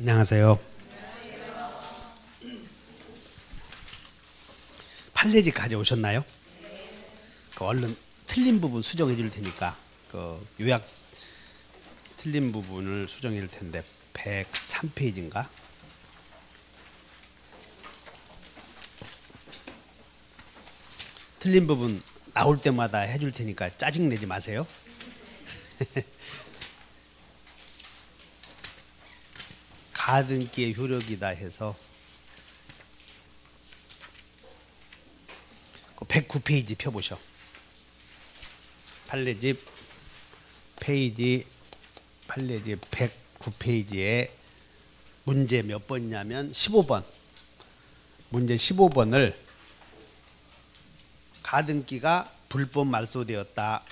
안녕하세요. 판례지 가져오셨나요? 그 얼른 틀린 부분 수정해 줄 테니까 그 요약 틀린 부분을 수정해 줄 텐데 103페이지인가? 틀린 부분 나올 때마다 해줄 테니까 짜증 내지 마세요. 가등기의 효력이다 해서 109페이지 펴보셔. 판례집 페이지 판례집 109페이지에 문제 몇 번이냐면 15번. 문제 15번을 가등기가 불법 말소되었다.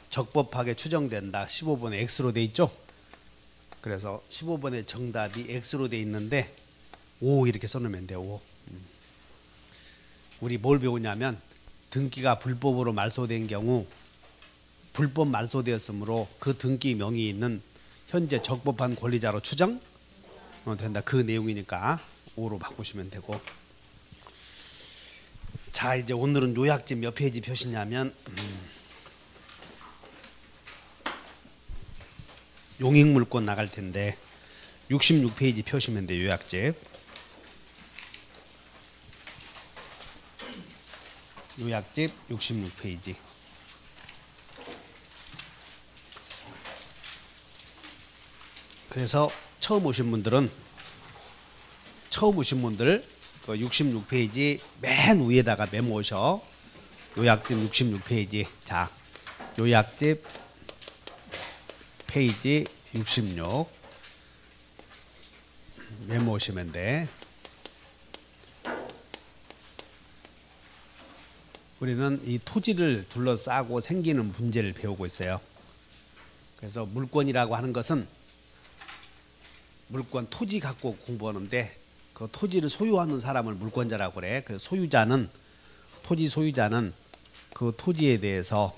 적법하게 추정된다. 15번에 X로 돼 있죠. 그래서 15번의 정답이 X로 돼 있는데 5 이렇게 써놓으면 돼요. 5. 우리 뭘 배우냐면 등기가 불법으로 말소된 경우 불법 말소되었으므로 그 등기 명의 있는 현재 적법한 권리자로 추정 된다. 그 내용이니까 5로 바꾸시면 되고. 자, 이제 오늘은 요약집 몇 페이지 펴시냐면 용익물권 나갈 텐데 66페이지 펴시면 돼요. 요약집. 요약집 66페이지. 그래서 처음 오신 분들 그 66페이지 맨 위에다가 메모하셔. 요약집 66페이지. 자, 요약집 페이지 66 메모하시면 돼. 우리는 이 토지를 둘러싸고 생기는 문제를 배우고 있어요. 그래서 물권이라고 하는 것은 물권 토지 갖고 공부하는데 그 토지를 소유하는 사람을 물권자라고 그래. 그래서 소유자는 토지 소유자는 그 토지에 대해서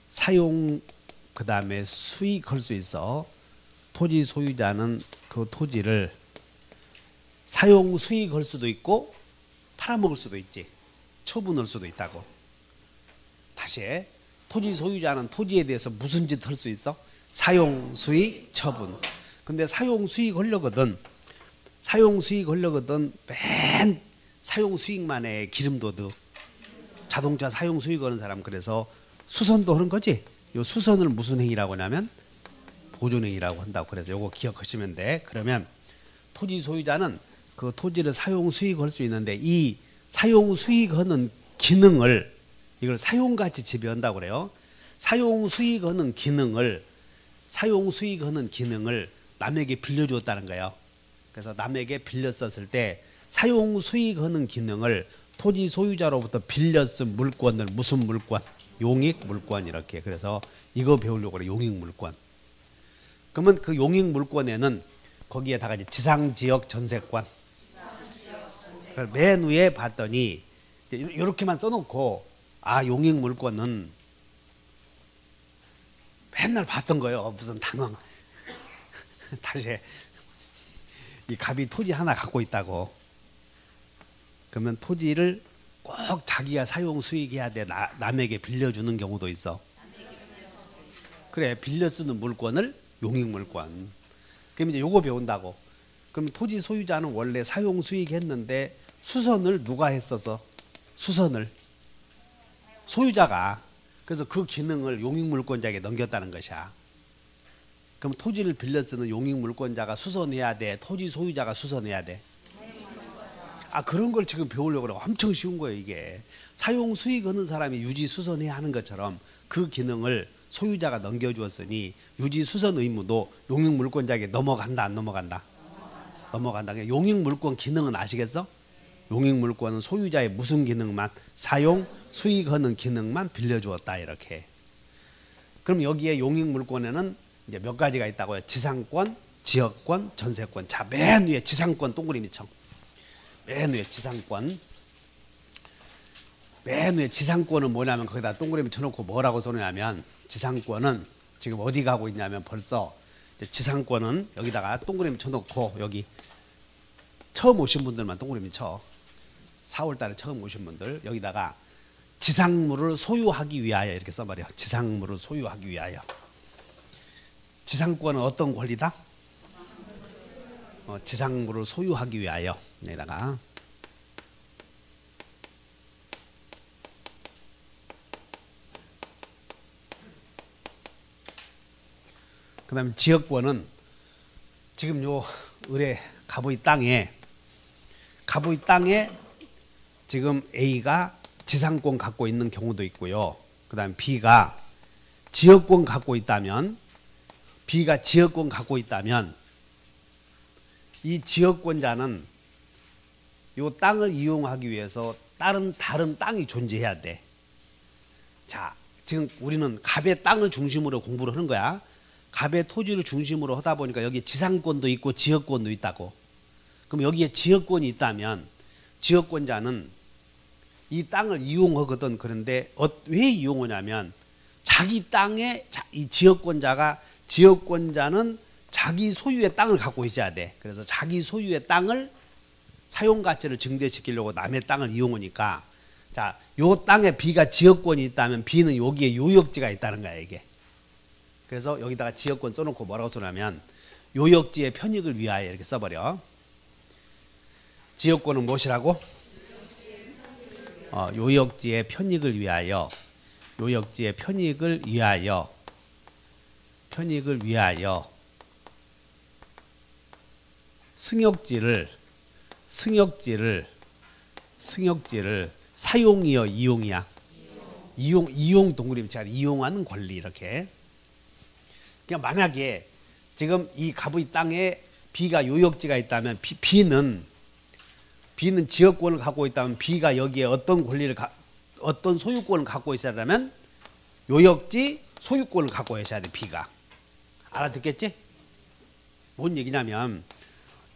사용 그 다음에 수익 걸 수 있어. 토지 소유자는 그 토지를 사용 수익 걸 수도 있고 팔아먹을 수도 있지. 처분할 수도 있다고. 다시 해. 토지 소유자는 토지에 대해서 무슨 짓 할 수 있어? 사용 수익 처분. 근데 사용 수익 하려거든. 맨 사용 수익만에 기름도 넣어. 자동차 사용 수익 하는 사람 그래서 수선도 하는 거지. 요 수선을 무슨 행위라고 하냐면 보존행위라고 한다고. 그래서 요거 기억하시면 돼. 그러면 토지 소유자는 그 토지를 사용 수익할 수 있는데 이 사용 수익하는 기능을 이걸 사용가치 지배한다고 그래요. 사용 수익하는 기능을 남에게 빌려주었다는 거예요. 그래서 남에게 빌렸었을 때 사용 수익하는 기능을 토지 소유자로부터 빌렸은 물권을 무슨 물권? 용익물권 이렇게. 그래서 이거 배우려고 그래. 용익물권. 그러면 그 용익물권에는 거기에다가 이제 지상지역 전세권. 맨 위에 봤더니 이렇게만 써놓고 용익물권은 맨날 봤던 거예요. 무슨 당황. 다시 이 갑이 토지 하나 갖고 있다고. 그러면 토지를 꼭 자기가 사용 수익해야 돼. 남에게 빌려주는 경우도 있어. 그래, 빌려 쓰는 물권을 용익물권. 그럼 이제 요거 배운다고. 그럼 토지 소유자는 원래 사용 수익했는데 수선을 누가 했었어? 수선을 소유자가. 그래서 그 기능을 용익물권자에게 넘겼다는 것이야. 그럼 토지를 빌려 쓰는 용익물권자가 수선해야 돼? 토지 소유자가 수선해야 돼? 그런 걸 지금 배우려고 그래. 엄청 쉬운 거예요. 이게 사용 수익하는 사람이 유지 수선해야 하는 것처럼 그 기능을 소유자가 넘겨주었으니 유지 수선 의무도 용익물권자에게 넘어간다 안 넘어간다? 넘어간다. 용익물권 기능은 아시겠어? 용익물권은 소유자의 무슨 기능만? 사용 수익하는 기능만 빌려주었다 이렇게. 그럼 여기에 용익물권에는 이제 몇 가지가 있다고요? 지상권, 지역권, 전세권. 자, 맨 위에 지상권 동그라미청. 맨 위에 지상권. 맨 위에 지상권은 뭐냐면 거기다 동그라미 쳐놓고 뭐라고 써놓냐면 지상권은 지금 어디 가고 있냐면 벌써 지상권은 여기다가 동그라미 쳐놓고 여기 처음 오신 분들만 동그라미 쳐. 4월 달에 처음 오신 분들 여기다가 지상물을 소유하기 위하여 이렇게 써버려. 지상물을 소유하기 위하여. 지상권은 어떤 권리다? 지상물을 소유하기 위하여. 여기다가 그 다음에 지역권은 지금 요 을의 갑의 땅에 지금 A가 지상권 갖고 있는 경우도 있고요. 그 다음에 B가 지역권 갖고 있다면 이 지역권자는 요 땅을 이용하기 위해서 다른 땅이 존재해야 돼. 자, 지금 우리는 갑의 땅을 중심으로 공부를 하는 거야. 갑의 토지를 중심으로 하다 보니까 여기 지상권도 있고 지역권도 있다고. 그럼 여기에 지역권이 있다면 지역권자는 이 땅을 이용하거든. 그런데 왜 이용하냐면 자기 땅에 이 지역권자는 자기 소유의 땅을 갖고 있어야 돼. 그래서 자기 소유의 땅을 사용 가치를 증대시키려고 남의 땅을 이용하니까 자, 요 땅에 B가 지역권이 있다면 B는 여기에 요역지가 있다는 거야, 이게. 그래서 여기다가 지역권 써놓고 뭐라고 써냐면 요역지의 편익을 위하여 이렇게 써버려. 지역권은 무엇이라고? 요역지의 편익을 위하여. 요역지의 편익을 위하여. 승역지를 사용이여 이용이야? 이용 동그라미 잘 이용하는 권리 이렇게. 그러니까 만약에 지금 이 갑의 땅에 B가 요역지가 있다면 B는 지역권을 갖고 있다면 B가 여기에 어떤 소유권을 갖고 있어야 하면 요역지 소유권을 갖고 있어야 돼. B가. 알아듣겠지? 뭔 얘기냐면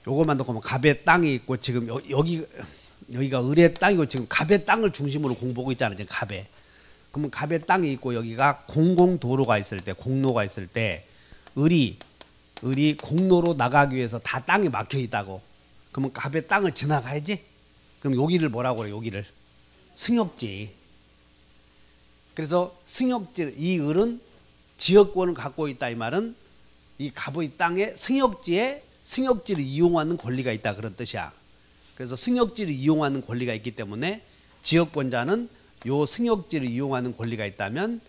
요것만 놓고 갑의 땅이 있고 지금 여기가 을의 땅이고 지금 갑의 땅을 중심으로 공부하고 있잖아. 지금 갑의. 그러면 갑의 땅이 있고 여기가 공공도로가 있을 때, 공로가 있을 때 을이 공로로 나가기 위해서 다 땅이 막혀 있다고. 그러면 갑의 땅을 지나가야지. 그럼 여기를 뭐라고 그래? 여기를 승역지. 그래서 승역지, 이 을은 지역권을 갖고 있다 이 말은 이 갑의 땅에 승역지를 이용하는 권리가 있다 그런 뜻이야. 그래서 승역지를 이용하는 권리가 있기 때문에 지역권자는 요 승역지를 이용하는 권리가 있다면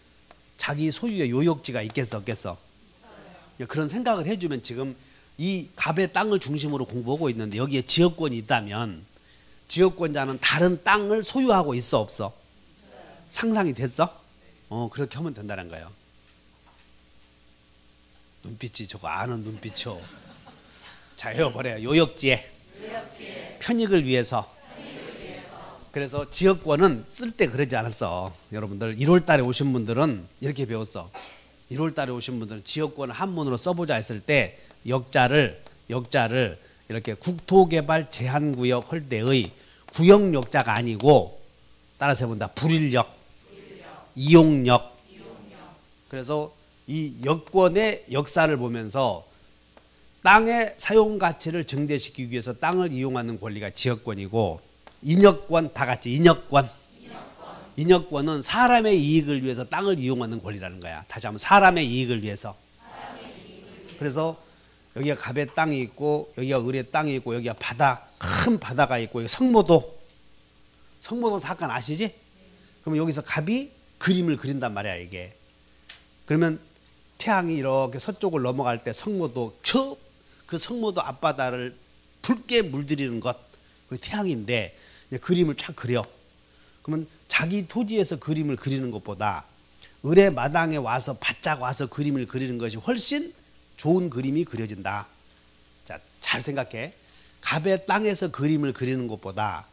자기 소유의 요역지가 있겠어 없겠어? 그런 생각을 해주면 지금 이 갑의 땅을 중심으로 공부하고 있는데 여기에 지역권이 있다면 지역권자는 다른 땅을 소유하고 있어 없어? 상상이 됐어? 그렇게 하면 된다는 거예요. 눈빛이 저거 아는 눈빛이요. 자, 해봐요. 요역지에 편익을 위해서. 그래서 지역권은 쓸 때 그러지 않았어. 여러분들 1월 달에 오신 분들은 이렇게 배웠어. 1월 달에 오신 분들은 지역권을 한문으로 써보자 했을 때 역자를 이렇게 국토개발 제한구역 할 때의 구역역자가 아니고 따라서 해본다. 불일역, 이용역. 그래서 이 여권의 역사를 보면서 땅의 사용 가치를 증대시키기 위해서 땅을 이용하는 권리가 지역권이고 인역권 다 같이 인역권은 사람의 이익을 위해서 땅을 이용하는 권리라는 거야. 다시 한번 사람의 이익을 위해서. 그래서 여기가 갑의 땅이 있고 여기가 을의 땅이 있고 여기가 큰 바다가 있고 여기 성모도 사건 아시지? 그러면 여기서 갑이 그림을 그린단 말이야 이게. 그러면 태양이 이렇게 서쪽을 넘어갈 때 성모도 그 성모도 앞바다를 붉게 물들이는 것, 그 태양인데 그림을 쫙 그려. 그러면 자기 토지에서 그림을 그리는 것보다 을의 마당에 와서 바짝 와서 그림을 그리는 것이 훨씬 좋은 그림이 그려진다. 자, 잘 생각해. 갑의 땅에서 그림을 그리는 것보다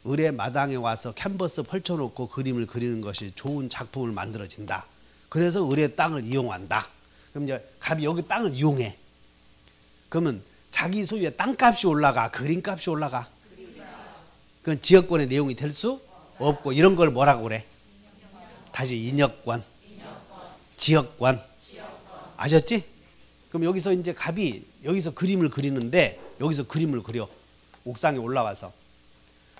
을의 마당에 와서 캔버스 펼쳐놓고 그림을 그리는 것이 좋은 작품을 만들어진다. 그래서 을의 땅을 이용한다. 그럼 이제 갑이 여기 땅을 이용해. 그러면 자기 소유의 땅값이 올라가, 그림값이 올라가. 그건 지역권의 내용이 될 수 없고 이런 걸 뭐라고 그래? 다시 인역권, 지역권. 아셨지? 그럼 여기서 이제 갑이 여기서 그림을 그리는데 여기서 그림을 그려. 옥상에 올라와서.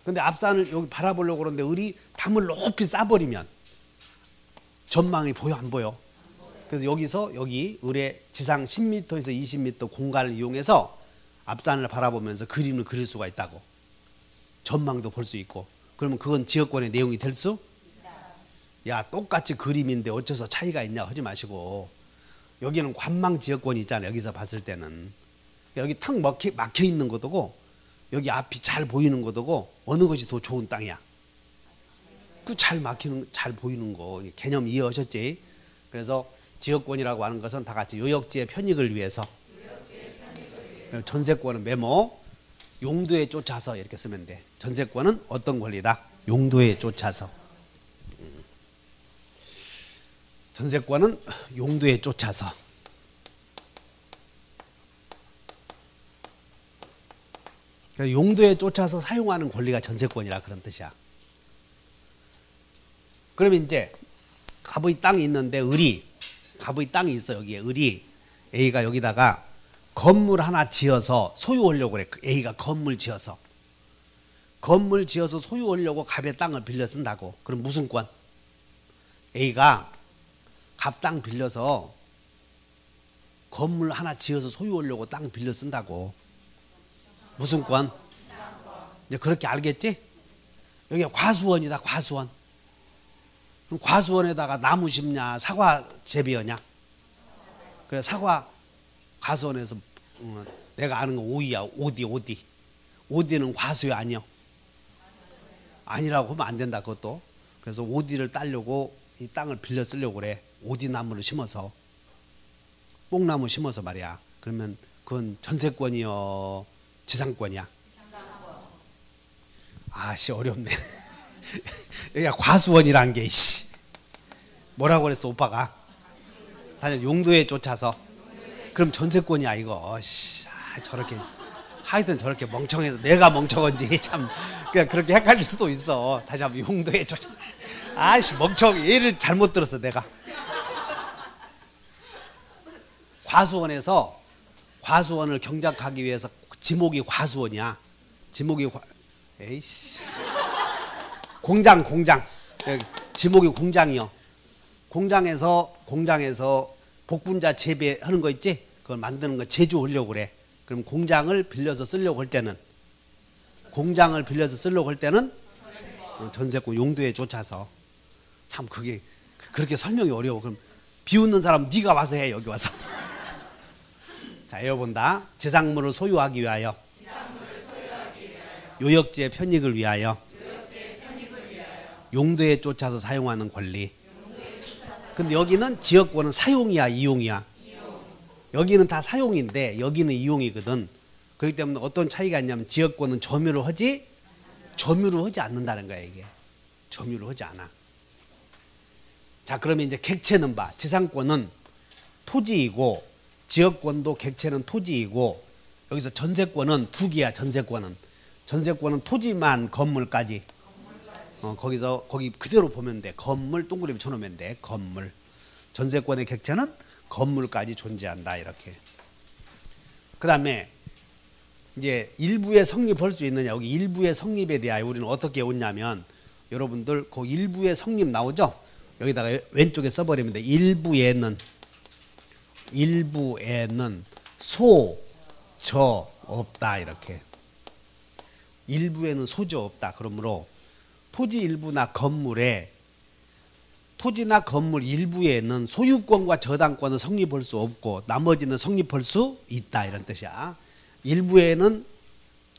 근데 앞산을 여기 바라보려고 그러는데 을이 담을 높이 쌓아버리면 전망이 보여 안 보여? 그래서 여기서 여기 을의 지상 10m에서 20m 공간을 이용해서 앞산을 바라보면서 그림을 그릴 수가 있다고. 전망도 볼 수 있고. 그러면 그건 지역권의 내용이 될 수? 야, 똑같이 그림인데 어째서 차이가 있냐 하지 마시고, 여기는 관망 지역권이 있잖아요. 여기서 봤을 때는 여기 탁 막혀 있는 것도고 여기 앞이 잘 보이는 것도고 어느 것이 더 좋은 땅이야? 그 잘 막히는, 잘 보이는 거. 개념 이해하셨지? 그래서 지역권이라고 하는 것은 다 같이 요역지의 편익을 위해서, 전세권은 메모, 용도에 쫓아서 이렇게 쓰면 돼. 전세권은 어떤 권리다? 용도에 쫓아서. 전세권은 용도에 쫓아서. 용도에 쫓아서 사용하는 권리가 전세권이라 그런 뜻이야. 그러면 이제 갑의 땅이 있는데 갑의 땅이 있어. 여기에 을이 A가 여기다가 건물 하나 지어서 소유하려고 그래. A가 건물 지어서 소유하려고 갑의 땅을 빌려 쓴다고. 그럼 무슨 권? A가 갑 땅 빌려서 건물 하나 지어서 소유하려고 땅 빌려 쓴다고. 무슨 권? 이제 그렇게 알겠지? 여기가 과수원이다. 과수원. 그럼 과수원에다가 나무 심냐 사과 재배하냐? 그래, 사과 과수원에서 내가 아는 거 오이야. 오디는 과수요 아니요? 아니라고 하면 안 된다. 그것도. 그래서 오디를 따려고 이 땅을 빌려 쓰려고 그래. 오디 나무를 심어서, 뽕나무 심어서 말이야. 그러면 그건 전세권이요 지상권이야? 아씨 어렵네. 여기가 과수원이란 게 뭐라고 그랬어 오빠가? 단연 용도에 쫓아서. 그럼 전세권이야 이거. 저렇게 하여튼 저렇게 멍청해서 내가 멍청한지 참 그냥 그렇게 헷갈릴 수도 있어. 다시 한번 용도에 쫓아. 아씨 멍청, 얘를 잘못 들었어 내가. 과수원에서 과수원을 경작하기 위해서 지목이 과수원이야. 에이씨. 공장. 지목이 공장이요. 공장에서 복분자 재배하는 거 있지? 그걸 만드는 거 제조하려고 그래. 그럼 공장을 빌려서 쓰려고 할 때는 전세권 용도에 쫓아서. 참 그게 그렇게 설명이 어려워. 그럼 비웃는 사람 네가 와서 해. 여기 와서. 자, 이어본다. 지상물을 소유하기 위하여, 요역지의 편익을 위하여, 용도에 쫓아서 사용하는 권리. 근데 여기는 지역권은 사용이야 이용이야? 여기는 다 사용인데 여기는 이용이거든. 그렇기 때문에 어떤 차이가 있냐면 지역권은 점유를 하지 않는다는 거야. 이게 점유를 하지 않아. 자, 그러면 이제 객체는 봐. 지상권은 토지이고 지역권도 객체는 토지이고, 여기서 전세권은 두 개야. 전세권은 토지만 건물까지. 거기 그대로 보면 돼. 건물 동그라미 쳐놓으면 돼. 건물. 전세권의 객체는 건물까지 존재한다. 이렇게. 그 다음에 이제 일부의 성립할 수 있느냐. 여기 일부의 성립에 대하여 우리는 어떻게 오냐면, 여러분들 그 일부의 성립 나오죠? 여기다가 왼쪽에 써버리면 돼. 일부에는 소저 없다. 이렇게. 일부에는 소저 없다. 그러므로 토지 일부나 토지나 건물 일부에는 소유권과 저당권은 성립할 수 없고 나머지는 성립할 수 있다. 이런 뜻이야. 일부에는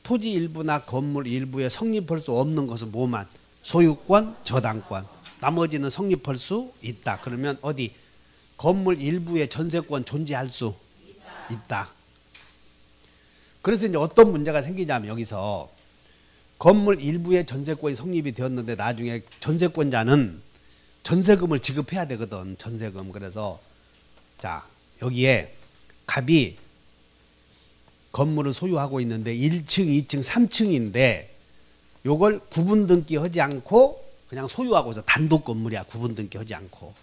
토지 일부나 건물 일부에 성립할 수 없는 것은 뭐만? 소유권, 저당권. 나머지는 성립할 수 있다. 그러면 어디? 건물 일부에 전세권 존재할 수 있다. 그래서 이제 어떤 문제가 생기냐면, 여기서 건물 일부에 전세권이 성립이 되었는데 나중에 전세권자는 전세금을 지급해야 되거든. 전세금. 그래서 자, 여기에 갑이 건물을 소유하고 있는데 1층, 2층, 3층인데 요걸 구분 등기 하지 않고 그냥 소유하고서 단독 건물이야. 구분 등기 하지 않고.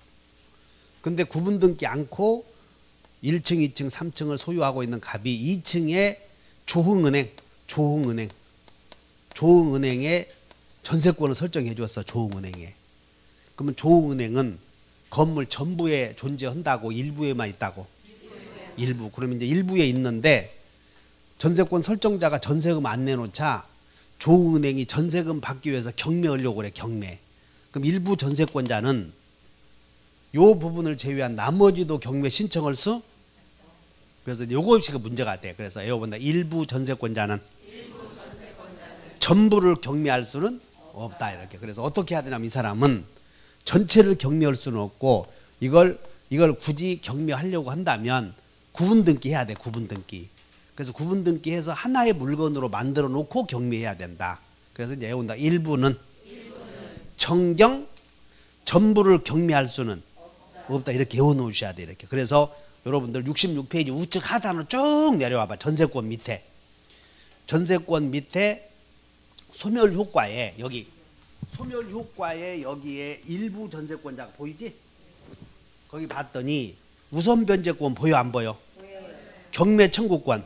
근데 구분 등기 않고 1층, 2층, 3층을 소유하고 있는 갑이 2층에 조흥은행에 전세권을 설정해 주었어. 조흥은행에. 그러면 조흥은행은 건물 전부에 존재한다고 일부에만 있다고? 일부. 그러면 이제 일부에 있는데 전세권 설정자가 전세금 안 내놓자 조흥은행이 전세금 받기 위해서 경매하려고 그래. 경매. 그럼 일부 전세권자는 요 부분을 제외한 나머지도 경매 신청할 수? 그래서 요것이 문제가 돼. 그래서 에어본다. 일부 전세권자는 전부를 경매할 수는 없다. 이렇게. 그래서 어떻게 해야 되냐면 이 사람은 전체를 경매할 수는 없고 이걸 굳이 경매하려고 한다면 구분등기 해야 돼. 구분등기. 그래서 구분등기해서 하나의 물건으로 만들어 놓고 경매해야 된다. 그래서 이제 에어본다. 일부는 정경 전부를 경매할 수는 없다. 이렇게 외워놓으셔야 돼. 이렇게. 그래서 여러분들 66페이지 우측 하단으로 쭉 내려와봐. 전세권 밑에 소멸효과에 여기에 일부 전세권자가 보이지? 거기 봤더니 우선 변제권 보여 안 보여? 경매 청구권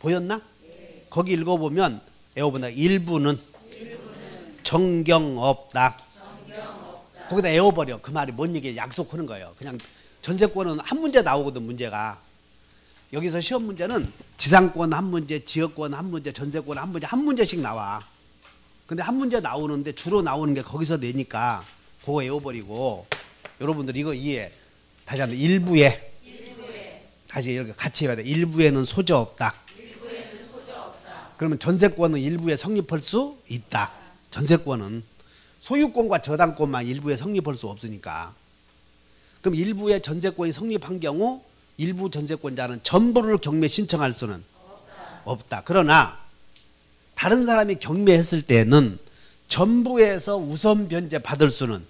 보였나? 거기 읽어보면 에어본다. 일부는 정경 없다. 거기다 에어버려. 그 말이 뭔 얘기야? 약속하는 거예요. 그냥 전세권은 한 문제 나오거든. 문제가 여기서 시험 문제는 지상권 한 문제, 지역권 한 문제, 전세권 한 문제, 한 문제씩 나와. 근데 한 문제 나오는데 주로 나오는 게 거기서 내니까 그거 외워버리고 여러분들 이거 이해. 다시 한번 일부에 다시 이렇게 같이 해야 돼. 일부에는 소재 없다. 그러면 전세권은 일부에 성립할 수 있다. 전세권은 소유권과 저당권만 일부에 성립할 수 없으니까. 그럼 일부에 전세권이 성립한 경우 일부 전세권자는 전부를 경매 신청할 수는 없다. 그러나 다른 사람이 경매했을 때는 전부에서 우선 변제 받을 수는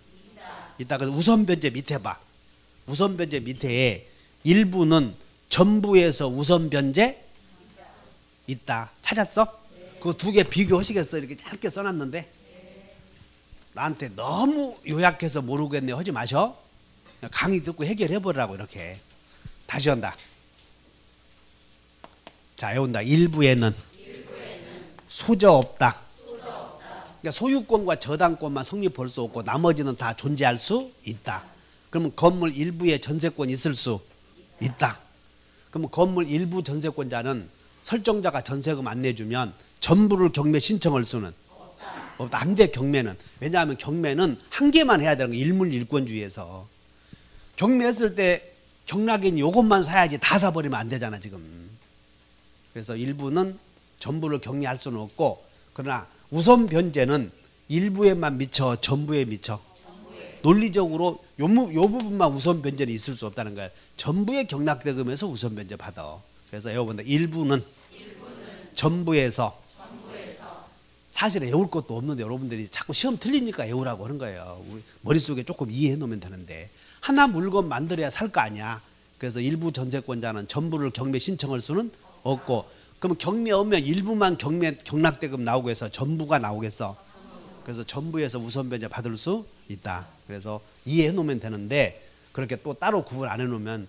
있다. 그래서 우선 변제 밑에 봐. 우선 변제 밑에 일부는 전부에서 우선 변제 있다. 찾았어? 그 두 개 비교하시겠어? 이렇게 짧게 써놨는데 나한테 너무 요약해서 모르겠네 하지 마셔. 강의 듣고 해결해보라고. 이렇게 다시 한다. 자, 외운다. 일부에는 소재 없다. 그러니까 소유권과 저당권만 성립할 수 없고 나머지는 다 존재할 수 있다. 그러면 건물 일부에 전세권 있을 수 있다. 그러면 건물 일부 전세권자는 설정자가 전세금 안 내주면 전부를 경매 신청할 수는 없다. 안 돼. 경매는. 왜냐하면 경매는 한 개만 해야 되는 거. 일물일권주의에서 경매했을 때 경락인 요것만 사야지 다 사버리면 안 되잖아 지금. 그래서 일부는 전부를 경매할 수는 없고 그러나 우선 변제는 일부에만 미쳐 전부에 미쳐. 논리적으로 요 부분만 우선 변제는 있을 수 없다는 거야. 전부의 경락대금에서 우선 변제 받아. 그래서 외워본다. 일부는 전부에서 사실 외울 것도 없는데 여러분들이 자꾸 시험 틀리니까 외우라고 하는 거예요. 우리 머릿속에 조금 이해해 놓으면 되는데 하나 물건 만들어야 살 거 아니야. 그래서 일부 전세권자는 전부를 경매 신청할 수는 없고 그러면 경매 오면 일부만 경락대금 나오고 해서 전부가 나오겠어. 그래서 전부에서 우선 변제 받을 수 있다. 그래서 이해해 놓으면 되는데 그렇게 또 따로 구분 안 해 놓으면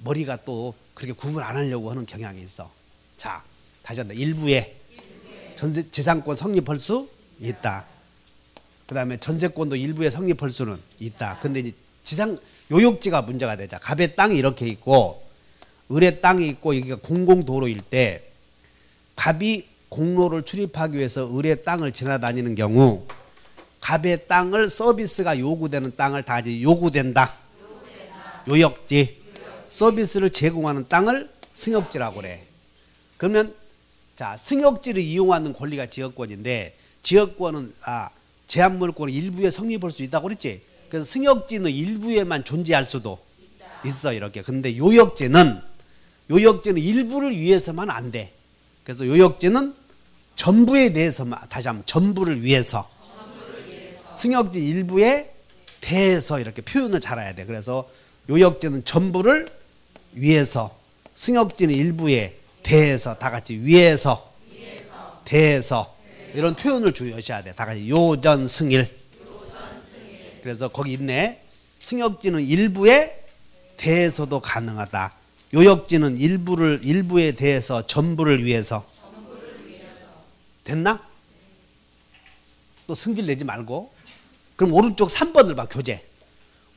머리가 또 그렇게 구분 안 하려고 하는 경향이 있어. 자, 다시 한다. 일부에 지상권 성립할 수 있다. 그 다음에 전세권도 일부에 성립할 수는 있다. 근데 이제 요역지가 문제가 되자. 갑의 땅이 이렇게 있고 을의 땅이 있고 여기가 공공도로일 때 갑이 공로를 출입하기 위해서 을의 땅을 지나다니는 경우 갑의 땅을 서비스가 요구되는 땅을 다 요구된다. 요역지. 서비스를 제공하는 땅을 승역지라고 그래. 그러면 자, 승역지를 이용하는 권리가 지역권인데 지역권은 제한물권은 일부에 성립할 수 있다고 그랬지. 그래서 승역지는 일부에만 존재할 수도 있어. 이렇게. 근데 요역지는 일부를 위해서만 안 돼. 그래서 요역지는 전부에 대해서만, 다시 한번 전부를 위해서. 승역지 일부에 대해서 이렇게 표현을 잘해야 돼. 그래서 요역지는 전부를 위해서, 승역지는 일부에 대해서, 다 같이 위해서, 대해서 이런 표현을 주의하셔야 돼. 다 같이 요전승일. 그래서 거기 있네. 승역지는 일부에 대해서도 가능하다. 요역지는 일부에 대해서 전부를 위해서. 됐나? 또 승질 내지 말고. 그럼 오른쪽 3번을 봐. 교재.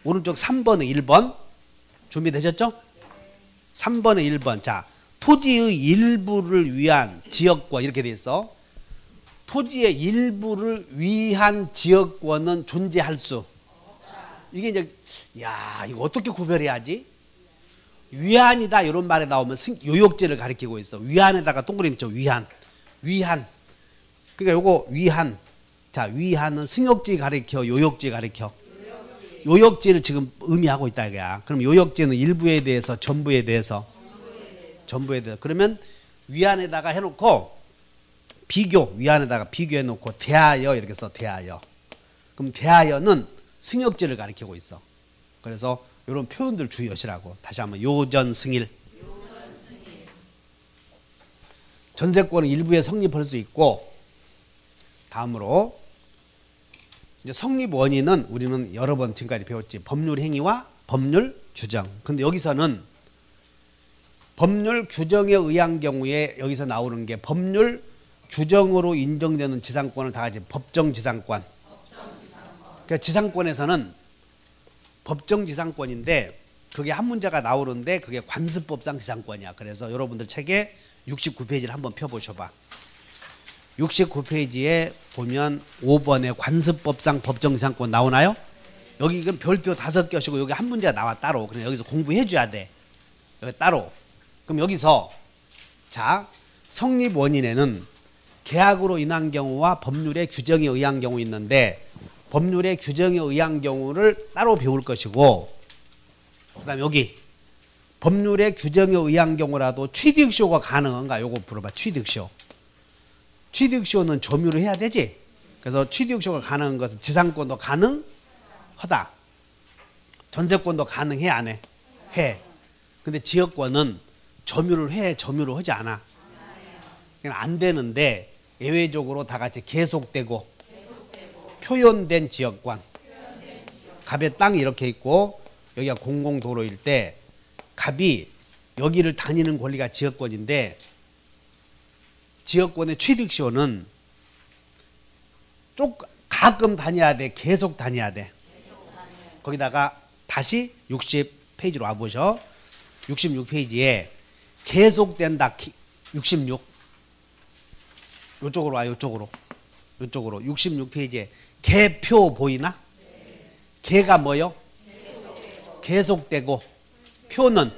오른쪽 3번에 1번. 준비되셨죠? 3번에 1번. 자, 토지의 일부를 위한 지역권 이렇게 돼 있어. 토지의 일부를 위한 지역권은 존재할 수. 이게 이제 야, 이거 어떻게 구별해야지? 위한이다 이런 말에 나오면 요역지를 가리키고 있어. 위한에다가 동그라미 쳐. 위한. 그러니까 요거 위한. 자, 위한은 승역지 가리켜, 요역지 가리켜. 요역지를 지금 의미하고 있다 이거야. 그럼 요역지는 일부에 대해서, 전부에 대해서. 그러면 위안에다가 해놓고 위안에다가 비교해놓고 대하여 이렇게 써. 대하여. 그럼 대하여는 승역지를 가리키고 있어. 그래서 이런 표현들 주의하시라고. 다시 한번 요전승일. 전세권은 일부에 성립할 수 있고. 다음으로 이제 성립 원인은 우리는 여러 번 지금까지 배웠지. 법률 행위와 법률 규정. 근데 여기서는 법률 규정에 의한 경우에 여기서 나오는 게 법률 규정으로 인정되는 지상권을 다 같이 법정지상권. 그러니까 지상권에서는 법정지상권인데 그게 한 문제가 나오는데 그게 관습법상 지상권이야. 그래서 여러분들 책에 69페이지를 한번 펴보셔봐. 69페이지에 보면 5번에 관습법상 법정지상권 나오나요? 여기 별표 5개시고 여기 한 문제가 나와 따로. 그래서 여기서 공부해 줘야 돼. 여기 따로. 그럼 여기서 자, 성립 원인에는 계약으로 인한 경우와 법률의 규정에 의한 경우 있는데 법률의 규정에 의한 경우를 따로 배울 것이고, 그다음에 여기 법률의 규정에 의한 경우라도 취득쇼가 가능한가? 요거 물어봐. 취득쇼는 점유를 해야 되지. 그래서 취득쇼가 가능한 것은 지상권도 가능하다. 전세권도 가능해 안 해? 해. 근데 지역권은 점유를 해, 점유를 하지 않아. 그냥 안 되는데 예외적으로 다 같이 계속되고 표현된 지역권. 갑의 땅이 이렇게 있고 여기가 공공도로일 때 갑이 여기를 다니는 권리가 지역권인데 지역권의 취득시효는 가끔 다녀야 돼, 계속 다녀야 돼. 거기다가 다시 60페이지로 와보셔. 66페이지에 계속된다. 66 요쪽으로 와. 요쪽으로 66페이지에 개표 보이나? 개가 뭐요? 계속되고 표는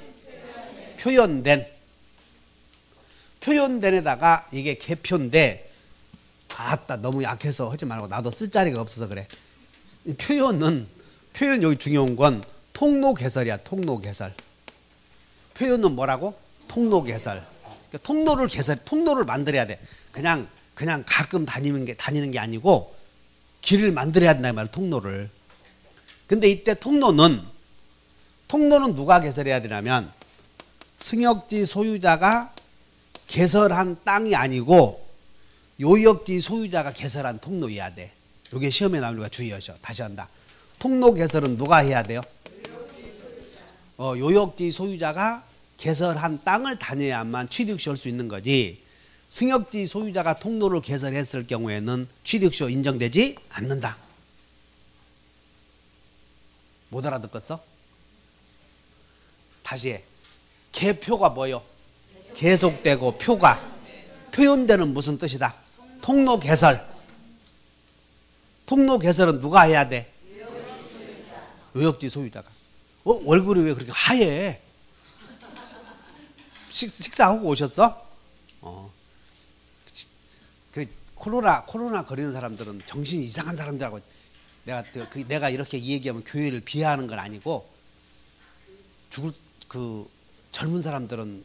표현된에다가 이게 개표인데 아따 너무 약해서 하지 말고 나도 쓸 자리가 없어서 그래. 이 표현 여기 중요한 건 통로개설이야. 통로개설. 표현은 뭐라고? 통로개설. 그러니까 통로를 만들어야 돼. 그냥 가끔 다니는 게 아니고 길을 만들어야 된다 이 말이야. 통로를. 근데 이때 통로는 누가 개설해야 되냐면 승역지 소유자가 개설한 땅이 아니고 요역지 소유자가 개설한 통로여야 돼. 이게 시험에 나오니까 주의하셔. 다시 한다. 통로 개설은 누가 해야 돼요? 요역지 소유자가 개설한 땅을 다녀야만 취득시 할 수 있는 거지. 승역지 소유자가 통로를 개설했을 경우에는 취득시 인정되지 않는다. 못 알아듣겠어? 다시 해. 개표가 뭐요? 계속되고 표현되는 무슨 뜻이다? 통로 개설. 통로 개설은 누가 해야 돼? 요역지 소유자가. 얼굴이 왜 그렇게 하얘? 식사하고 오셨어? 그 코로나 걸리는 사람들은 정신이 이상한 사람들하고 내가 이렇게 얘기하면 교회를 비하하는 건 아니고 젊은 사람들은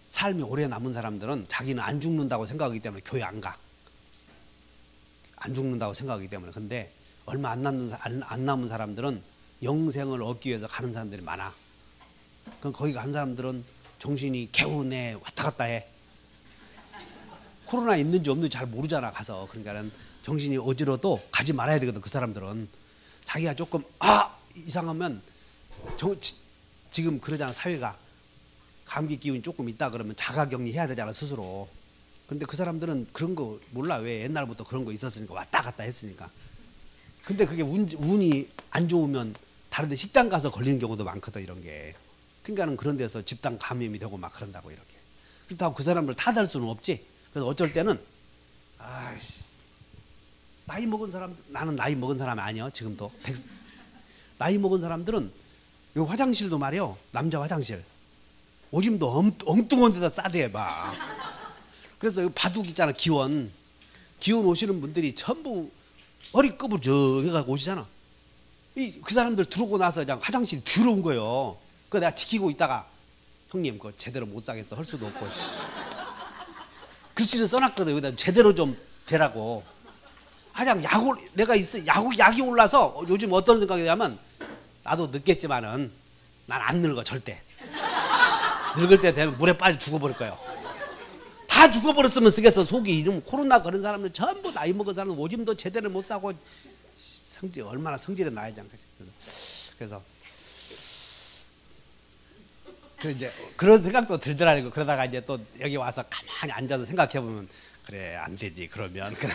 삶이 오래 남은 사람들은 자기는 안 죽는다고 생각하기 때문에 교회 안 가. 안 죽는다고 생각하기 때문에. 근데 얼마 안 남은 사람들은 영생을 얻기 위해서 가는 사람들이 많아. 그럼 거기 간 사람들은 정신이 개운해 왔다 갔다 해. 코로나 있는지 없는지 잘 모르잖아 가서. 그러니까는 정신이 어지러도 가지 말아야 되거든. 그 사람들은 자기가 조금 이상하면 지금 그러잖아. 사회가 감기 기운이 조금 있다 그러면 자가격리 해야 되잖아 스스로. 근데 그 사람들은 그런 거 몰라. 왜? 옛날부터 그런 거 있었으니까, 왔다 갔다 했으니까. 근데 그게 운이 안 좋으면 다른 데 식당 가서 걸리는 경우도 많거든 이런 게. 그러니까는 그런 데서 집단 감염이 되고 막 그런다고 이렇게. 그렇다고 그 사람을 탓할 수는 없지. 그래서 어쩔 때는 아이씨, 나이 먹은 사람, 나는 나이 먹은 사람이 아니야 지금도. 나이 먹은 사람들은 요 화장실도 말이요, 남자 화장실 오줌도 엉뚱한 데다 싸대 막. 그래서 요 바둑 있잖아, 기원 오시는 분들이 전부 허리급을 저 해가지고 오시잖아. 그 사람들 들어오고 나서 그냥 화장실이 더러운 거예요. 그거 내가 지키고 있다가 형님 그거 제대로 못 사겠어 할 수도 없고 글씨를 써놨거든. 여기다 제대로 좀 되라고. 그냥 내가 있어 약이 올라서 요즘 어떤 생각이냐면, 나도 늙겠지만은 난 안 늙어 절대. 늙을 때 되면 물에 빠져 죽어버릴 거예요. 다 죽어버렸으면 쓰겠어. 속이. 이름 코로나 걸린 사람들 전부 나이 먹은 사람은 오줌도 제대로 못 싸고 얼마나 성질이 나야지 않겠지. 그래서 이제 그런 생각도 들더라고. 그러다가 이제 또 여기 와서 가만히 앉아서 생각해 보면, 그래 안 되지 그러면. 그래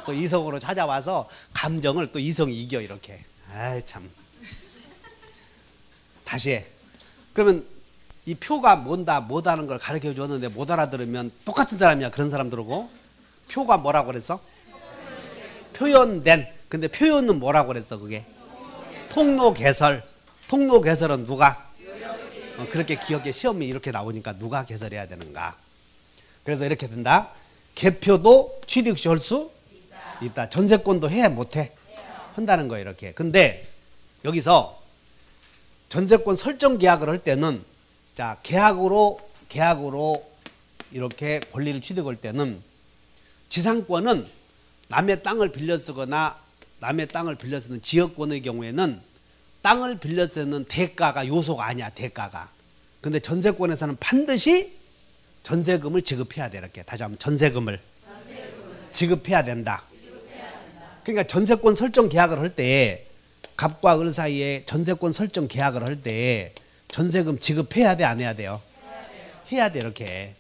또 이성으로 찾아와서 감정을 또 이성이 이겨 이렇게. 아이 참. 다시 해. 그러면 이 표가 뭐다는 걸 가르쳐 줬는데 못 알아들으면 똑같은 사람이야. 그런 사람들하고. 표가 뭐라고 그랬어? 표현된. 근데 표현은 뭐라고 그랬어? 그게 통로 개설. 통로 개설은 누가? 그렇게 기억해. 시험이 이렇게 나오니까 누가 개설해야 되는가. 그래서 이렇게 된다. 개표도 취득시 할 수 있다. 전세권도 해 못해? 한다는 거예요 이렇게. 근데 여기서 전세권 설정 계약을 할 때는, 자 계약으로 이렇게 권리를 취득할 때는 지상권은 남의 땅을 빌려 쓰거나 남의 땅을 빌려 쓰는 지역권의 경우에는 땅을 빌려 쓰는 대가가 요소가 아니야. 대가가. 근데 전세권에서는 반드시 전세금을 지급해야 돼. 이렇게 다시 한번 전세금을 지급해야 된다. 그러니까 전세권 설정 계약을 할 때, 갑과 을 사이에 전세권 설정 계약을 할 때 전세금 지급해야 돼, 안 해야 돼요? 해야 돼 이렇게.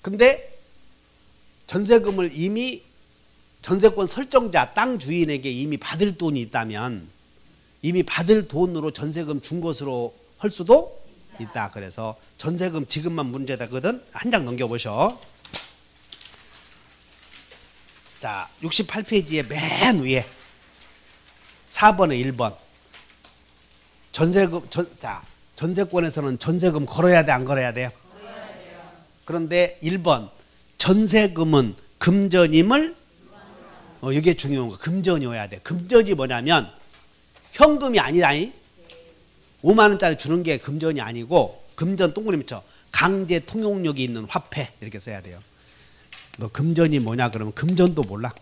근데 전세금을 이미 전세권 설정자 땅 주인에게 이미 받을 돈이 있다면, 이미 받을 돈으로 전세금 준 것으로 할 수도 있다. 그래서 전세금 지급만 문제되거든. 한 장 넘겨보셔. 자 68페이지에 맨 위에 4번에 1번 전세금. 전세권에서는 전세금 걸어야 돼, 안 걸어야 돼요? 걸어야 돼요. 그런데 1번 전세금은 금전임을, 이게 중요한 거. 금전이어야 돼. 금전이 뭐냐면 현금이 아니다. 5만 원짜리 주는 게 금전이 아니고, 금전 동그라미 쳐. 강제 통용력이 있는 화폐 이렇게 써야 돼요. 너 금전이 뭐냐 그러면 금전도 몰라.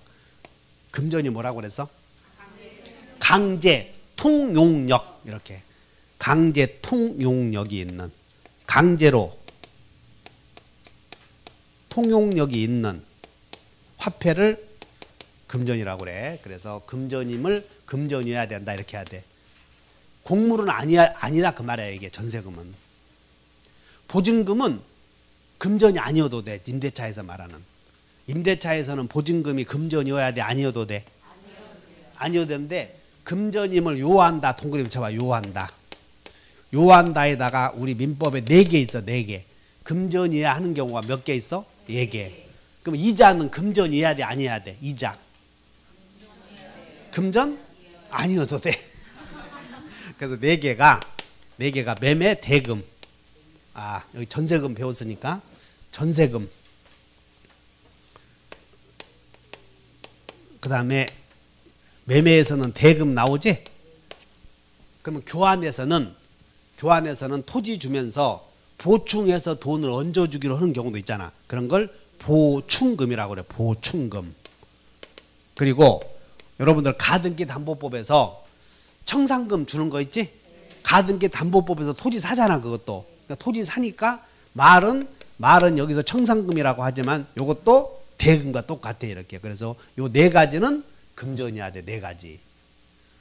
금전이 뭐라고 그랬어? 강제 통용력. 이렇게 강제 통용력이 있는, 강제로 통용력이 있는 화폐를 금전이라고 그래. 그래서 금전임을 금전이어야 된다 이렇게 해야 돼. 곡물은 아니라 그 말이야. 이게 전세금은. 보증금은 금전이 아니어도 돼. 임대차에서 말하는. 임대차에서는 보증금이 금전이어야 돼, 아니어도 돼? 아니어도 되는데, 금전임을 요한다. 동그라미 쳐봐. 요한다. 요한다에다가 우리 민법에 4개 있어. 4개. 금전이어야 하는 경우가 몇 개 있어? 4개. 그럼 이자는 금전이어야 돼, 아니어야 돼? 이자. 금전? 아니어도 돼. 그래서 4개가 매매, 대금. 여기 전세금 배웠으니까 전세금. 그 다음에 매매에서는 대금 나오지? 그러면 교환에서는 토지 주면서 보충해서 돈을 얹어주기로 하는 경우도 있잖아. 그런 걸 보충금이라고 그래. 보충금. 그리고 여러분들 가등기 담보법에서 청산금 주는 거 있지? 가등기 담보법에서 토지 사잖아. 그것도. 그러니까 토지 사니까 말은 여기서 청산금이라고 하지만 이것도 대금과 똑같아. 이렇게. 그래서 요 4가지는 금전이어야 돼. 4가지.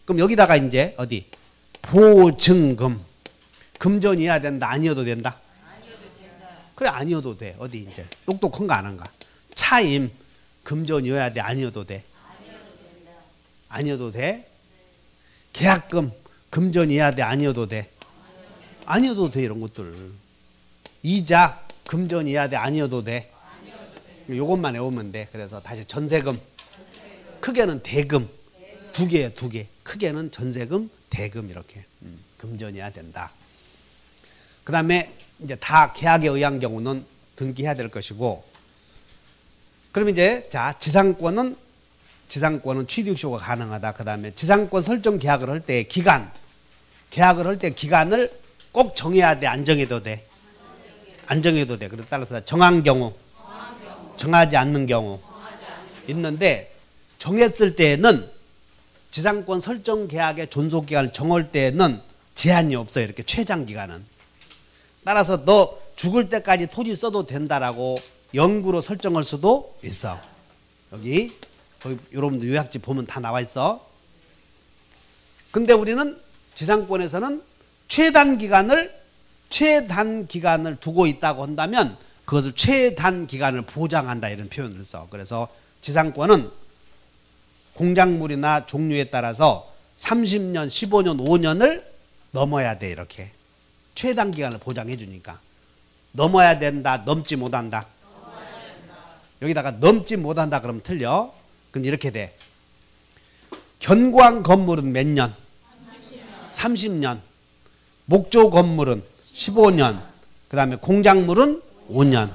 그럼 여기다가 이제 어디? 보증금. 금전이어야 된다, 아니어도 된다? 그래, 아니어도 돼. 어디 이제 똑똑한가 안 한가? 차임 금전이어야 돼, 아니어도 돼? 아니어도 돼? 계약금 금전이어야 돼, 아니어도 돼? 아니어도 돼. 이런 것들. 이자 금전이어야 돼, 아니어도 돼? 요것만 외우면 돼. 그래서 다시 전세금, 크게는 대금, 두 개예요, 두 개. 크게는 전세금, 대금 이렇게 금전이어야 된다. 그 다음에 이제 다 계약에 의한 경우는 등기해야 될 것이고, 그럼 이제 자 지상권은 취득쇼가 가능하다. 그 다음에 지상권 설정 계약을 할 때 계약을 할 때 기간을 꼭 정해야 돼, 안 정해도 돼? 안 정해도 돼. 그래서 따라서 정한 경우, 정하지 않는 경우 있는데, 정했을 때는 지상권 설정 계약의 존속 기간을 정할 때는 제한이 없어요. 이렇게 최장 기간은. 따라서 너 죽을 때까지 토지 써도 된다라고 영구로 설정할 수도 있어. 여기 여러분들 요약집 보면 다 나와 있어. 근데 우리는 지상권에서는 최단 기간을 두고 있다고 한다면 그것을 최단 기간을 보장한다, 이런 표현을 써. 그래서 지상권은 공작물이나 종류에 따라서 30년, 15년, 5년을 넘어야 돼. 이렇게 최단 기간을 보장해 주니까. 넘어야 된다, 넘지 못한다. 여기다가 넘지 못한다 그러면 틀려. 그럼 이렇게 돼. 견고한 건물은 몇 년? 30년. 목조 건물은 15년. 그 다음에 공작물은 5년.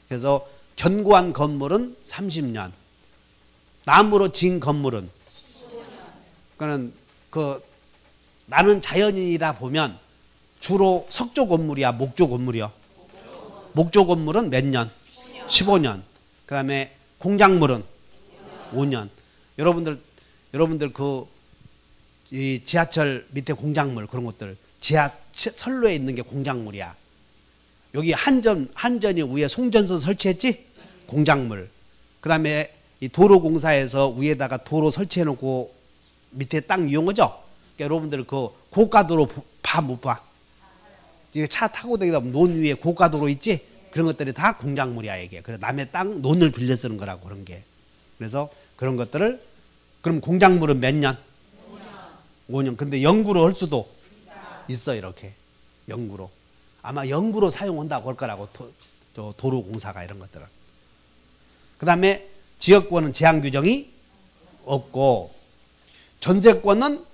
그래서 견고한 건물은 30년. 나무로 지은 건물은, 그는 나는 자연인이다 보면 주로 석조 건물이야, 목조 건물이야? 목조 건물은 몇 년? 15년. 그 다음에 공작물은 5년. 여러분들 이 지하철 밑에 공작물 그런 것들, 지하철로에 있는 게 공작물이야. 여기 한전이 위에 송전선 설치했지? 공작물. 그 다음에 이 도로공사에서 위에다가 도로 설치해놓고 밑에 땅 이용하죠? 그러니까 여러분들 고가도로 못 봐? 이게 차 타고 다니다 보면 논 위에 고가도로 있지? 그런 것들이 다 공작물이야, 이게. 그래서 남의 땅, 논을 빌려 쓰는 거라고, 그런 게. 그래서 그런 것들을, 그럼 공작물은 몇 년? 5년. 근데 영구로 할 수도 있어, 이렇게. 영구로. 아마 영구로 사용한다고 할 거라고, 도로공사가 이런 것들은. 그 다음에 지역권은 제한 규정이 없고, 전세권은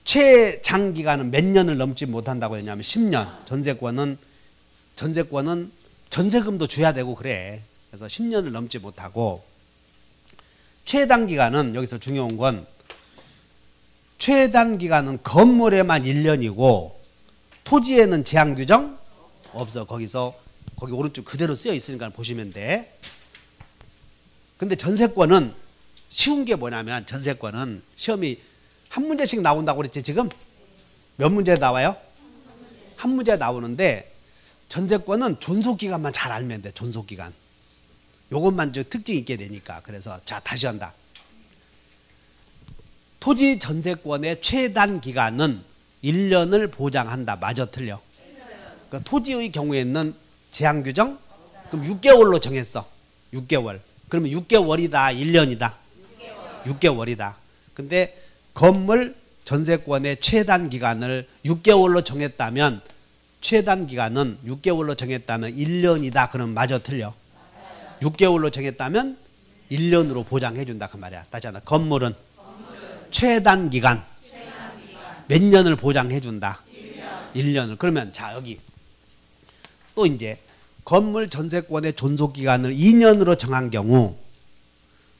최장 기간은 몇 년을 넘지 못한다고 했냐면 10년. 전세권은 전세금도 줘야 되고 그래. 그래서 10년을 넘지 못하고, 최단 기간은, 여기서 중요한 건 최단 기간은 건물에만 1년이고 토지에는 제한 규정 없어. 거기 오른쪽 그대로 쓰여 있으니까 보시면 돼. 근데 전세권은 쉬운 게 뭐냐면, 전세권은 시험이 한 문제씩 나온다고 그랬지. 지금 몇 문제 나와요? 한 문제 나오는데, 전세권은 존속기간만 잘 알면 돼. 존속기간 요것만 특징 있게 되니까. 그래서 자, 다시 한다. 토지 전세권의 최단 기간은 1년을 보장한다. 맞아, 틀려? 그러니까 토지의 경우에는 제한 규정? 그럼 6개월로 정했어. 6개월. 그러면 6개월이다, 1년이다? 6개월이다. 근데 건물 전세권의 최단 기간을 6개월로 정했다면, 최단 기간은 6개월로 정했다면 1년이다. 그러면 맞아, 틀려? 6개월로 정했다면 1년으로 보장해 준다, 그 말이야. 다시 한다. 건물은 최단 기간 몇 년을 보장해 준다? 1년을. 그러면 자, 여기 또 이제 건물 전세권의 존속 기간을 2년으로 정한 경우,